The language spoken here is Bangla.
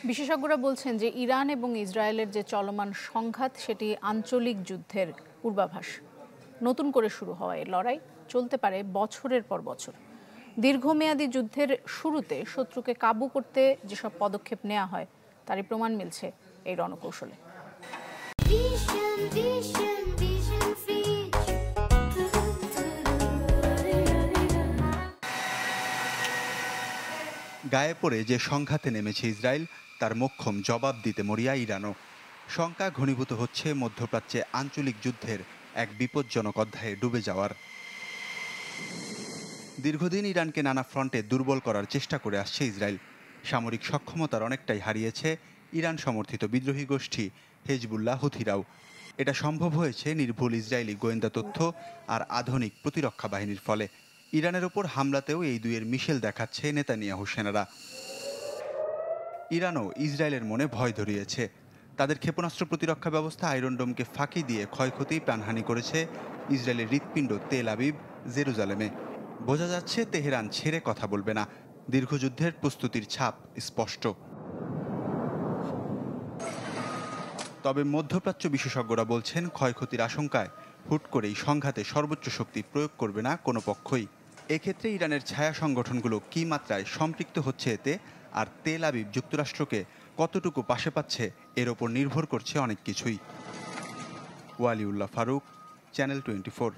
বিশেষজ্ঞরা বলছেন যে ইরান এবং ইসরায়েলের যে চলমান সংঘাত সেটি আঞ্চলিক যুদ্ধের পূর্বাভাস। নতুন করে শুরু হওয়া এই লড়াই চলতে পারে বছরের পর বছর। দীর্ঘমেয়াদী যুদ্ধের শুরুতে শত্রুকে কাবু করতে যেসব পদক্ষেপ নেওয়া হয় তারই প্রমাণ মিলছে এই রণকৌশলে। গায়ে পড়ে যে সংঘাতে নেমেছে ইসরায়েল তার মোক্ষম জবাব দিতে মরিয়া ইরানও। শঙ্কা ঘনীভূত হচ্ছে মধ্যপ্রাচ্যে আঞ্চলিক যুদ্ধের এক বিপজ্জনক অধ্যায়ে ডুবে যাওয়ার। দীর্ঘদিন ইরানকে নানা ফ্রন্টে দুর্বল করার চেষ্টা করে আসছে ইসরায়েল। সামরিক সক্ষমতার অনেকটাই হারিয়েছে ইরান সমর্থিত বিদ্রোহী গোষ্ঠী হেজবুল্লাহ হুথিরাও। এটা সম্ভব হয়েছে নির্ভুল ইসরায়েলি গোয়েন্দা তথ্য আর আধুনিক প্রতিরক্ষা বাহিনীর ফলে। ইরানের ওপর হামলাতেও এই দুইয়ের মিশেল দেখাচ্ছে নেতানিয়াহু সেনারা। ইরানও ইসরায়েলের মনে ভয় ধরিয়েছে। তাদের ক্ষেপণাস্ত্র প্রতিরক্ষা ব্যবস্থা আয়রন ডোমকে ফাঁকি দিয়ে ক্ষয়ক্ষতি প্রাণহানি করেছে ইসরায়েলের হৃৎপিণ্ড তেল আবিব জেরুজালেমে। বোঝা যাচ্ছে তেহরান ছেড়ে কথা বলবে না। দীর্ঘযুদ্ধের প্রস্তুতির ছাপ স্পষ্ট। তবে মধ্যপ্রাচ্য বিশেষজ্ঞরা বলছেন ক্ষয়ক্ষতির আশঙ্কায় হুট করেই সংঘাতে সর্বোচ্চ শক্তি প্রয়োগ করবে না কোনো পক্ষই। এক্ষেত্রে ইরানের ছায়া সংগঠনগুলো কী মাত্রায় সম্পৃক্ত হচ্ছে এতে, আর তেল আবিব যুক্তরাষ্ট্রকে কতটুকু পাশে পাচ্ছে এর ওপর নির্ভর করছে অনেক কিছুই। ওয়ালিউল্লাহ ফারুক, চ্যানেল 24।